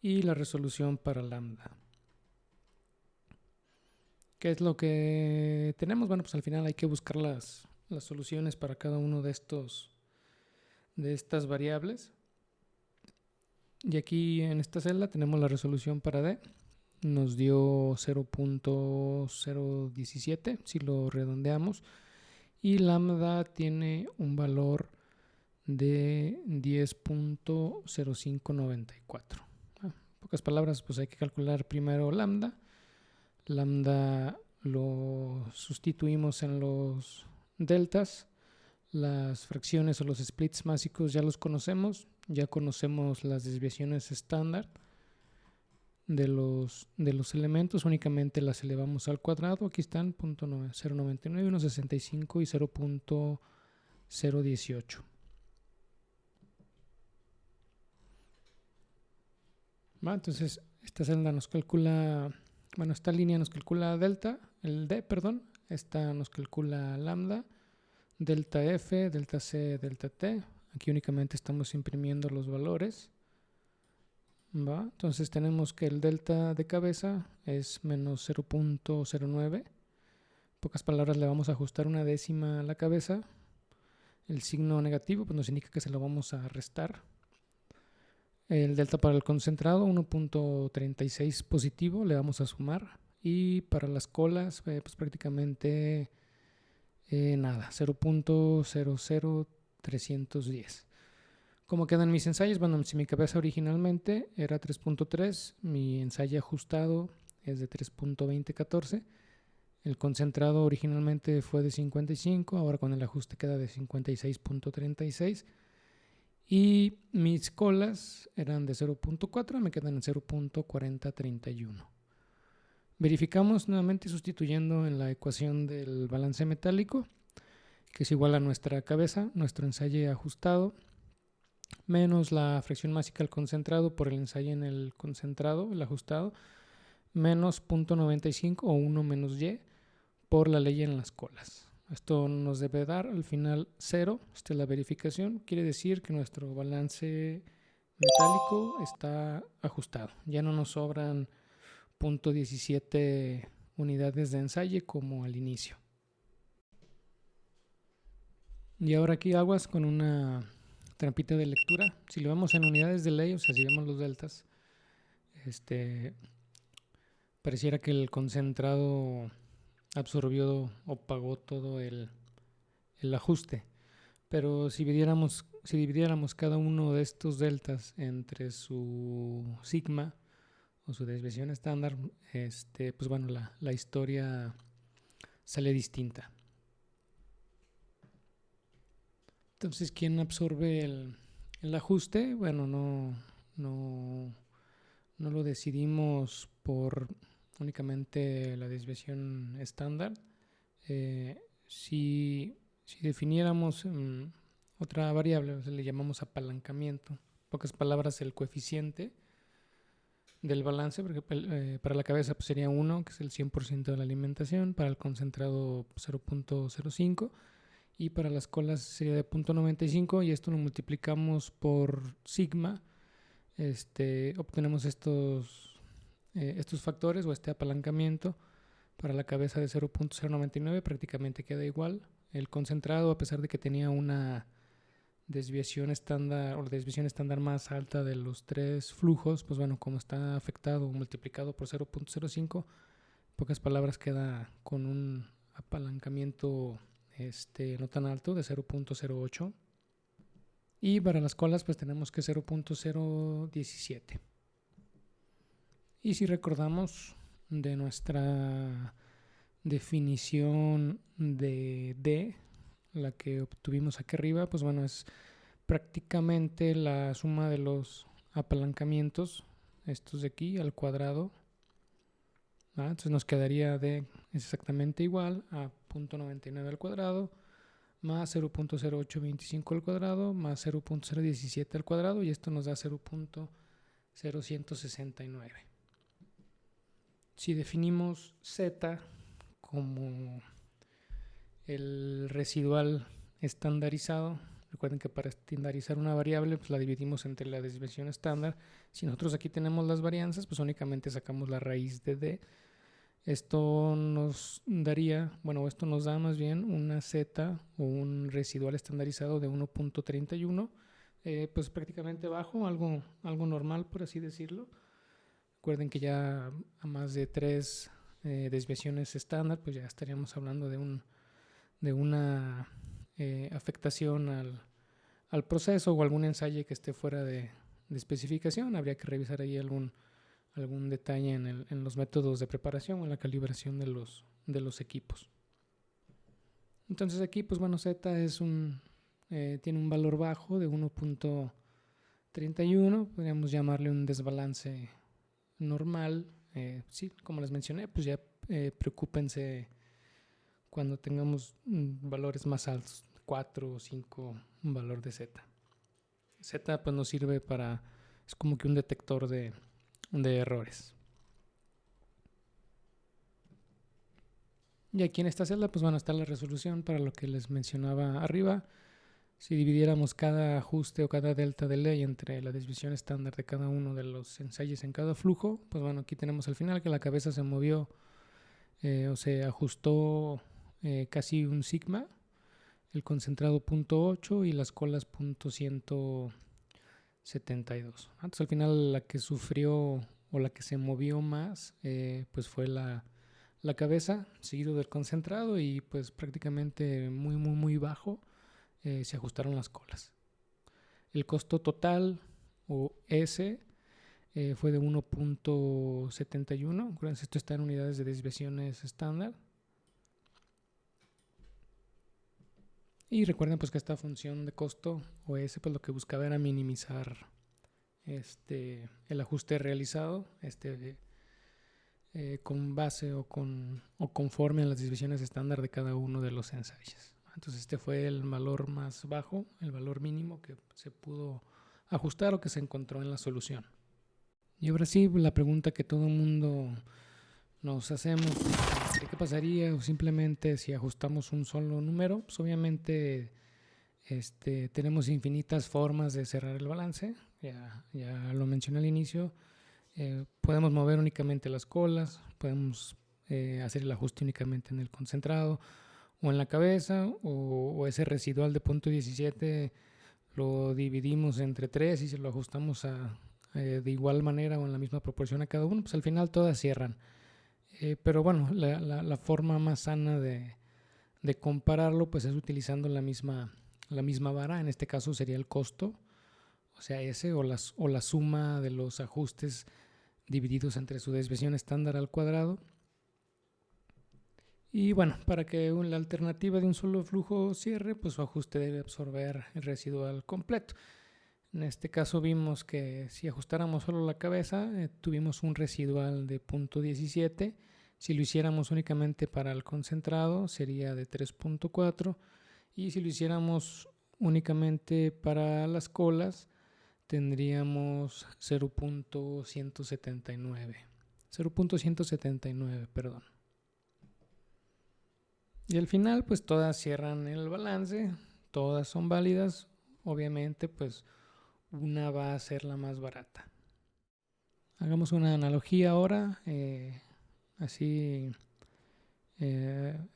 y la resolución para lambda. ¿Qué es lo que tenemos? Bueno, pues al final hay que buscar las soluciones para cada uno de estas variables. Y aquí en esta celda tenemos la resolución para D. Nos dio 0.017 si lo redondeamos. Y lambda tiene un valor de 10.0594. En pocas palabras, pues hay que calcular primero lambda. Lambda lo sustituimos en los deltas. Las fracciones o los splits básicos ya los conocemos. Ya conocemos las desviaciones estándar de los elementos. Únicamente las elevamos al cuadrado. Aquí están 0.099, 1.65 y 0.018. Entonces esta celda nos calcula, esta línea nos calcula delta, el D, perdón. Esta nos calcula lambda, delta F, delta C, delta T. Aquí únicamente estamos imprimiendo los valores. Entonces tenemos que el delta de cabeza es menos 0.09. En pocas palabras, le vamos a ajustar una décima a la cabeza. El signo negativo pues nos indica que se lo vamos a restar. El delta para el concentrado, 1.36 positivo, le vamos a sumar. Y para las colas, pues prácticamente nada, 0.00310. ¿Cómo quedan mis ensayos? Bueno, si mi cabeza originalmente era 3.3, mi ensayo ajustado es de 3.2014. El concentrado originalmente fue de 55, ahora con el ajuste queda de 56.36. Y mis colas eran de 0.4, me quedan en 0.4031. Verificamos nuevamente sustituyendo en la ecuación del balance metálico, que es igual a nuestra cabeza, nuestro ensayo ajustado, menos la fracción másica al concentrado por el ensayo en el concentrado, el ajustado, menos 0.95 o 1 menos y por la ley en las colas. Esto nos debe dar al final 0. Esta es la verificación. Quiere decir que nuestro balance metálico está ajustado. Ya no nos sobran 0.17 unidades de ensayo como al inicio. Y ahora aquí aguas con una trampita de lectura. Si lo vemos en unidades de ley, o sea, si vemos los deltas, pareciera que el concentrado absorbió o pagó todo el ajuste. Pero si dividiéramos cada uno de estos deltas entre su sigma o su desviación estándar, pues bueno, la historia sale distinta. Entonces, ¿quién absorbe el ajuste? Bueno, no lo decidimos por únicamente la desviación estándar. Si definiéramos otra variable, le llamamos apalancamiento. pocas palabras, el coeficiente del balance, porque para la cabeza pues, sería 1, que es el 100% de la alimentación, para el concentrado 0.05 y para las colas sería de 0.95 y esto lo multiplicamos por sigma, obtenemos estos factores o este apalancamiento. Para la cabeza de 0.099 prácticamente queda igual. El concentrado, a pesar de que tenía una desviación estándar o la desviación estándar más alta de los tres flujos, pues bueno, como está afectado o multiplicado por 0.05, en pocas palabras queda con un apalancamiento no tan alto de 0.08. Y para las colas pues tenemos que 0.017. Y si recordamos de nuestra definición de D, la que obtuvimos aquí arriba, pues bueno, es prácticamente la suma de los apalancamientos, estos de aquí, al cuadrado. Entonces nos quedaría D es exactamente igual a 0.99 al cuadrado más 0.0825 al cuadrado más 0.017 al cuadrado y esto nos da 0.0169. Si definimos Z como el residual estandarizado, recuerden que para estandarizar una variable pues la dividimos entre la desviación estándar. Si nosotros aquí tenemos las varianzas, pues únicamente sacamos la raíz de D. Esto nos daría, bueno, esto nos da más bien una Z o un residual estandarizado de 1.31, pues prácticamente bajo, algo normal por así decirlo. Recuerden que ya a más de 3 desviaciones estándar, pues ya estaríamos hablando de una afectación al proceso o algún ensayo que esté fuera de especificación. Habría que revisar ahí algún detalle en los métodos de preparación o en la calibración de los equipos. Entonces aquí, pues bueno, Z tiene un valor bajo de 1.31, podríamos llamarle un desbalance normal. Sí, como les mencioné, pues ya preocúpense cuando tengamos valores más altos, 4 o 5, un valor de Z. Z pues nos sirve es como que un detector de errores. Y aquí en esta celda pues bueno está la resolución para lo que les mencionaba arriba. Si dividiéramos cada ajuste o cada delta de ley entre la desviación estándar de cada uno de los ensayos en cada flujo, pues bueno, aquí tenemos al final que la cabeza se movió o se ajustó casi un sigma, el concentrado 0.8 y las colas 0.172. Entonces al final la que sufrió o la que se movió más pues fue la cabeza, seguido del concentrado y pues prácticamente muy bajo se ajustaron las colas. El costo total o S fue de 1.71. Acuérdense, esto está en unidades de desviaciones estándar. Y recuerden pues que esta función de costo o S pues lo que buscaba era minimizar el ajuste realizado con base o conforme a las desviaciones estándar de cada uno de los ensayos. Entonces este fue el valor más bajo, el valor mínimo que se pudo ajustar o que se encontró en la solución. Y ahora sí, la pregunta que todo el mundo nos hacemos, ¿qué pasaría o simplemente si ajustamos un solo número? Pues obviamente tenemos infinitas formas de cerrar el balance, ya lo mencioné al inicio. Podemos mover únicamente las colas, podemos hacer el ajuste únicamente en el concentrado o en la cabeza, o ese residual de 0.17 lo dividimos entre 3 y se lo ajustamos de igual manera o en la misma proporción a cada uno, pues al final todas cierran. Pero bueno, la forma más sana de compararlo pues es utilizando la misma vara. En este caso sería el costo, o sea, ese o la suma de los ajustes divididos entre su desviación estándar al cuadrado. Y bueno, para que la alternativa de un solo flujo cierre, pues su ajuste debe absorber el residual completo. En este caso vimos que si ajustáramos solo la cabeza, tuvimos un residual de 0.17. Si lo hiciéramos únicamente para el concentrado, sería de 3.4. Y si lo hiciéramos únicamente para las colas, tendríamos 0.179, perdón. Y al final, pues todas cierran el balance, todas son válidas. Obviamente, pues una va a ser la más barata. Hagamos una analogía ahora, así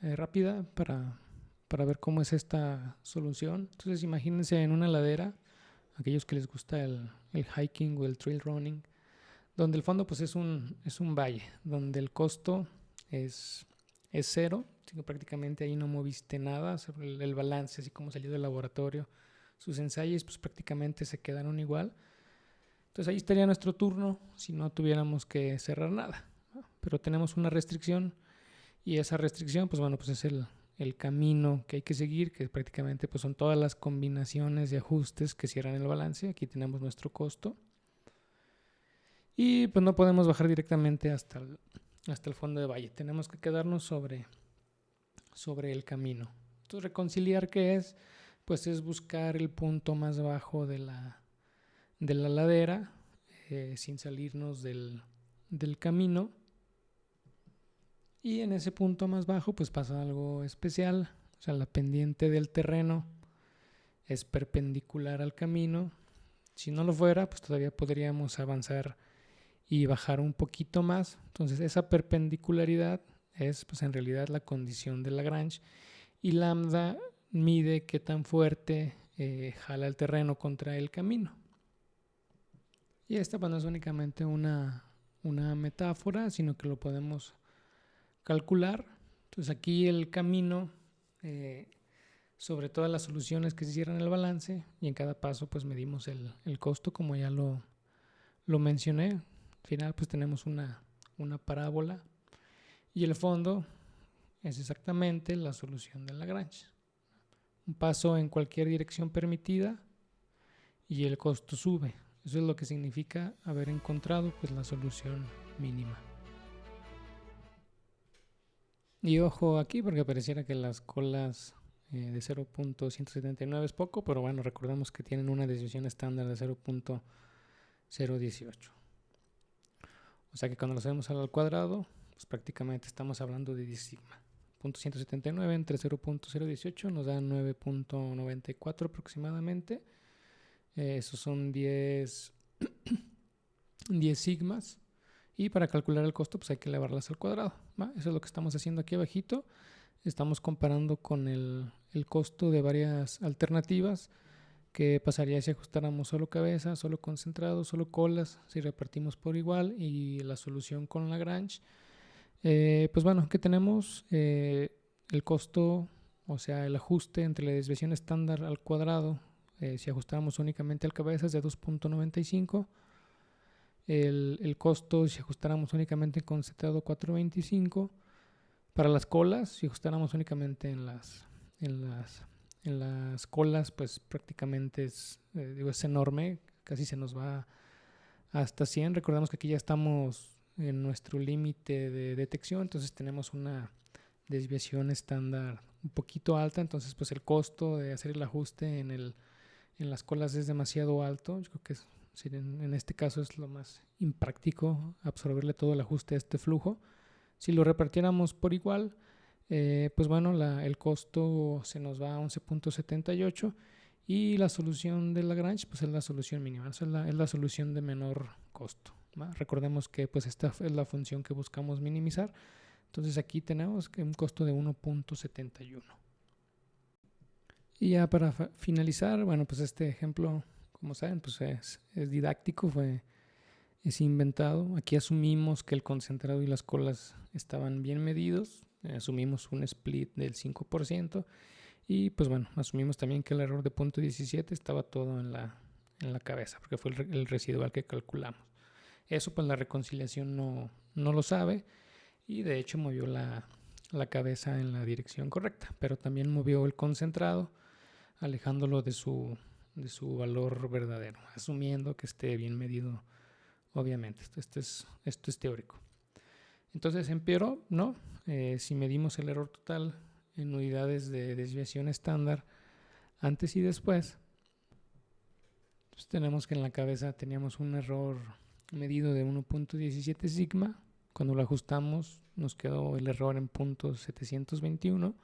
rápida para ver cómo es esta solución. Entonces imagínense en una ladera, aquellos que les gusta el hiking o el trail running, donde el fondo pues es un valle, donde el costo es cero, así que prácticamente ahí no moviste nada sobre el balance, así como salió del laboratorio. Sus ensayos pues prácticamente se quedaron igual. Entonces ahí estaría nuestro turno si no tuviéramos que cerrar nada, ¿no? Pero tenemos una restricción y esa restricción pues bueno, pues es el camino que hay que seguir, que prácticamente pues son todas las combinaciones de ajustes que cierran el balance. Aquí tenemos nuestro costo y pues no podemos bajar directamente hasta el fondo de valle, tenemos que quedarnos sobre el camino. Entonces reconciliar, ¿qué es? Pues es buscar el punto más bajo de la ladera, sin salirnos del camino. Y en ese punto más bajo pues pasa algo especial. O sea, la pendiente del terreno es perpendicular al camino. Si no lo fuera, pues todavía podríamos avanzar y bajar un poquito más. Entonces esa perpendicularidad es pues en realidad la condición de Lagrange. Y lambda mide qué tan fuerte jala el terreno contra el camino. Y esta pues no es únicamente una metáfora, sino que lo podemos calcular. Entonces aquí el camino sobre todas las soluciones que se cierran el balance, y en cada paso pues medimos el costo, como ya lo mencioné. Al final pues tenemos una parábola y el fondo es exactamente la solución de Lagrange. Un paso en cualquier dirección permitida y el costo sube. Eso es lo que significa haber encontrado pues la solución mínima. Y ojo aquí, porque pareciera que las colas de 0.179 es poco, pero bueno, recordemos que tienen una desviación estándar de 0.018. O sea que cuando lo hacemos al cuadrado, pues prácticamente estamos hablando de 10 sigma. 0.179 entre 0.018 nos da 9.94 aproximadamente. Esos son 10 sigmas. Y para calcular el costo pues hay que elevarlas al cuadrado, ¿va? Eso es lo que estamos haciendo aquí abajito. Estamos comparando con el costo de varias alternativas. ¿Qué pasaría si ajustáramos solo cabeza, solo concentrado, solo colas, si repartimos por igual? Y la solución con Lagrange. Pues bueno, ¿qué tenemos? El costo, o sea, el ajuste entre la desviación estándar al cuadrado, si ajustáramos únicamente al cabeza, es de 2.95. El costo, si ajustáramos únicamente en concentrado, 4.25. Para las colas, si ajustáramos únicamente en las colas, pues prácticamente es enorme, casi se nos va hasta 100. Recordemos que aquí ya estamos en nuestro límite de detección, entonces tenemos una desviación estándar un poquito alta, entonces pues el costo de hacer el ajuste en las colas es demasiado alto. Yo creo que en este caso es lo más impráctico absorberle todo el ajuste a este flujo. Si lo repartiéramos por igual, pues bueno, el costo se nos va a 11.78 y la solución de Lagrange pues es la solución mínima, es la solución de menor costo, ¿va? Recordemos que pues esta es la función que buscamos minimizar. Entonces aquí tenemos un costo de 1.71. Y ya para finalizar, bueno, pues este ejemplo, como saben, pues es didáctico, es inventado. Aquí asumimos que el concentrado y las colas estaban bien medidos, asumimos un split del 5% y pues bueno, asumimos también que el error de 0.17 estaba todo en la cabeza, porque fue el residual que calculamos. Eso pues la reconciliación no lo sabe y de hecho movió la cabeza en la dirección correcta, pero también movió el concentrado alejándolo de su valor verdadero, asumiendo que esté bien medido. Obviamente, esto es teórico. Entonces empeoró, ¿no? Si medimos el error total en unidades de desviación estándar antes y después, Entonces tenemos que en la cabeza teníamos un error medido de 1.17 sigma. Cuando lo ajustamos nos quedó el error en .721.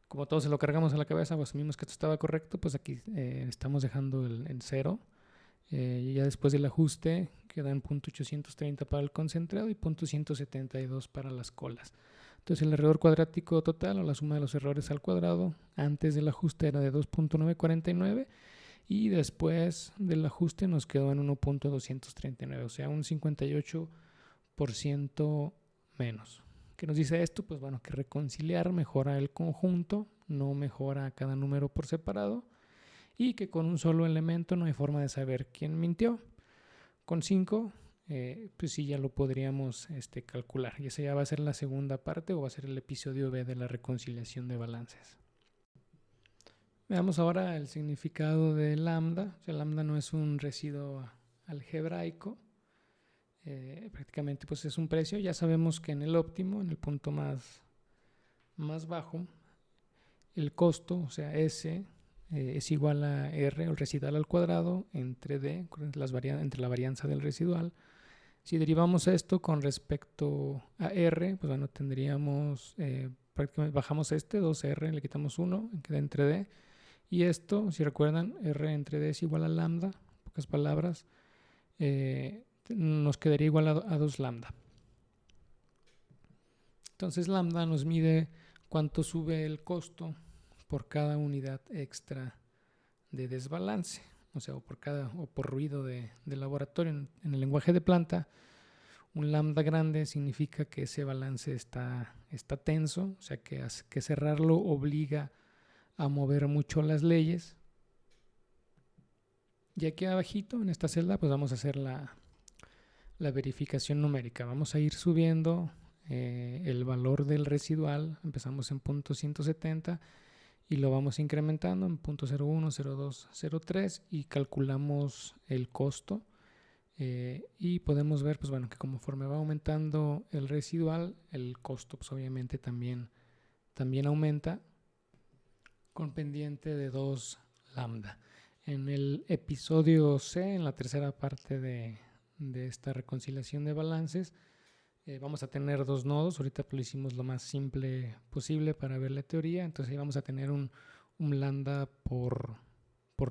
Como todo se lo cargamos a la cabeza, pues asumimos que esto estaba correcto, pues aquí estamos dejando el 0. Y ya después del ajuste queda en .830 para el concentrado y .172 para las colas. Entonces el error cuadrático total o la suma de los errores al cuadrado antes del ajuste era de 2.949 y después del ajuste nos quedó en 1.239, o sea, un 58% menos. ¿Qué nos dice esto? Pues bueno, que reconciliar mejora el conjunto, no mejora cada número por separado, y que con un solo elemento no hay forma de saber quién mintió. Con 5, pues sí ya lo podríamos calcular, y esa ya va a ser la segunda parte o va a ser el episodio B de la reconciliación de balances. Veamos ahora el significado de lambda. O sea, lambda no es un residuo algebraico, prácticamente pues es un precio. Ya sabemos que en el óptimo, en el punto más bajo, el costo, o sea S, es igual a R, el residual al cuadrado, entre D, entre la varianza del residual. Si derivamos esto con respecto a R, pues bueno, tendríamos, prácticamente bajamos 2R, le quitamos 1, queda entre D. Y esto, si recuerdan, R entre D es igual a lambda, en pocas palabras, nos quedaría igual a 2 lambda. Entonces lambda nos mide cuánto sube el costo por cada unidad extra de desbalance, o sea, o por ruido de laboratorio. En el lenguaje de planta, un lambda grande significa que ese balance está tenso, o sea, que cerrarlo obliga a mover mucho las leyes. Y aquí abajito en esta celda pues vamos a hacer la verificación numérica. Vamos a ir subiendo el valor del residual. Empezamos en .170 y lo vamos incrementando en .01, 02, 03 y calculamos el costo. Y podemos ver pues bueno que conforme va aumentando el residual, el costo pues obviamente también aumenta, con pendiente de 2 lambda. En el episodio C, en la tercera parte de esta reconciliación de balances, vamos a tener 2 nodos. Ahorita lo hicimos lo más simple posible para ver la teoría, entonces ahí vamos a tener un lambda por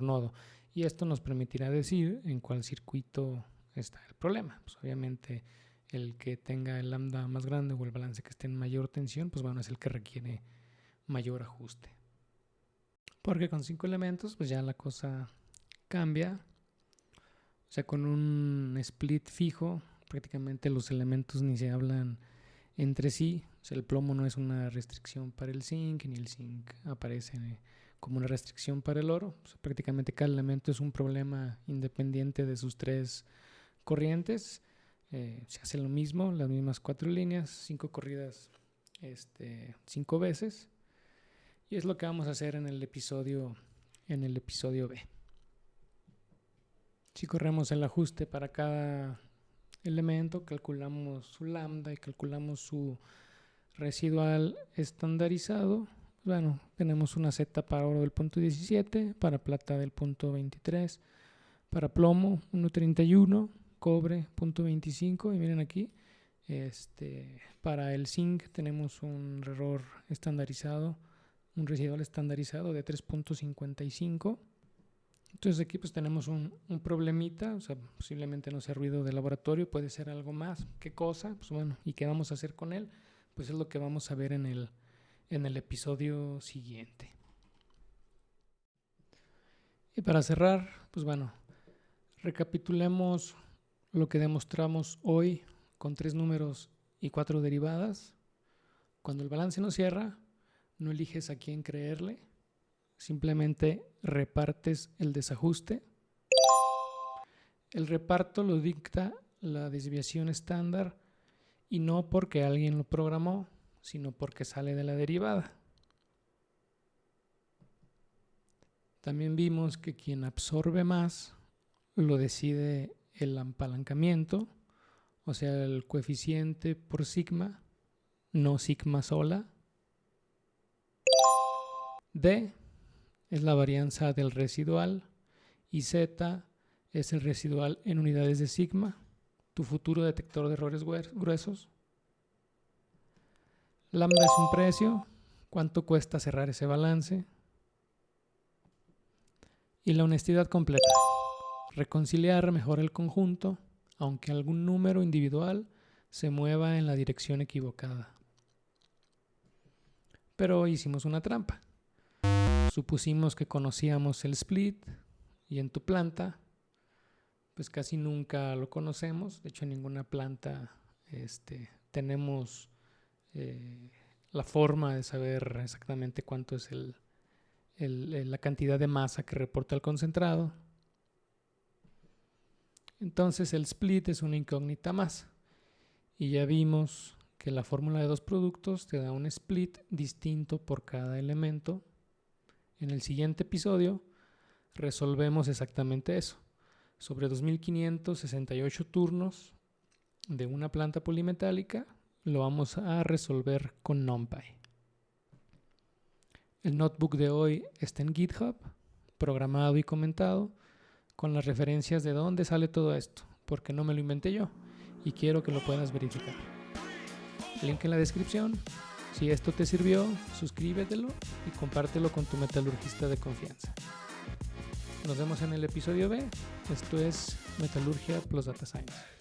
nodo, y esto nos permitirá decir en cuál circuito está el problema. Pues obviamente el que tenga el lambda más grande o el balance que esté en mayor tensión, pues bueno, es el que requiere mayor ajuste. Porque con 5 elementos pues ya la cosa cambia. O sea, con un split fijo prácticamente los elementos ni se hablan entre sí. O sea, el plomo no es una restricción para el zinc, ni el zinc aparece como una restricción para el oro. O sea, prácticamente cada elemento es un problema independiente de sus 3 corrientes. Se hace lo mismo, las mismas 4 líneas, 5 corridas 5 veces. Y es lo que vamos a hacer en el episodio B. Si corremos el ajuste para cada elemento, calculamos su lambda y calculamos su residual estandarizado. Bueno, tenemos una Z para oro del .17, para plata del .23, para plomo 1.31, cobre .25 y miren aquí, para el zinc tenemos un error estandarizado, un residual estandarizado de 3.55. Entonces aquí pues tenemos un problemita, o sea, posiblemente no sea ruido de laboratorio, puede ser algo más. ¿Qué cosa? Pues bueno, ¿y qué vamos a hacer con él? Pues es lo que vamos a ver en el episodio siguiente. Y para cerrar, pues bueno, recapitulemos lo que demostramos hoy con 3 números y 4 derivadas. Cuando el balance no cierra, no eliges a quién creerle, simplemente repartes el desajuste. El reparto lo dicta la desviación estándar y no porque alguien lo programó, sino porque sale de la derivada. También vimos que quien absorbe más lo decide el apalancamiento, o sea, el coeficiente por sigma, no sigma sola. D es la varianza del residual y Z es el residual en unidades de sigma, tu futuro detector de errores gruesos. Lambda es un precio, cuánto cuesta cerrar ese balance. Y la honestidad completa. Reconciliar mejor el conjunto, aunque algún número individual se mueva en la dirección equivocada. Pero hicimos una trampa. Supusimos que conocíamos el split y en tu planta, pues casi nunca lo conocemos. De hecho, en ninguna planta tenemos la forma de saber exactamente cuánto es la cantidad de masa que reporta el concentrado. Entonces el split es una incógnita más. Y ya vimos que la fórmula de dos productos te da un split distinto por cada elemento. En el siguiente episodio resolvemos exactamente eso. Sobre 2568 turnos de una planta polimetálica, lo vamos a resolver con NumPy. El notebook de hoy está en GitHub, programado y comentado, con las referencias de dónde sale todo esto, porque no me lo inventé yo y quiero que lo puedas verificar. Link en la descripción. Si esto te sirvió, suscríbetelo y compártelo con tu metalurgista de confianza. Nos vemos en el episodio B. Esto es Metalurgia plus Data Science.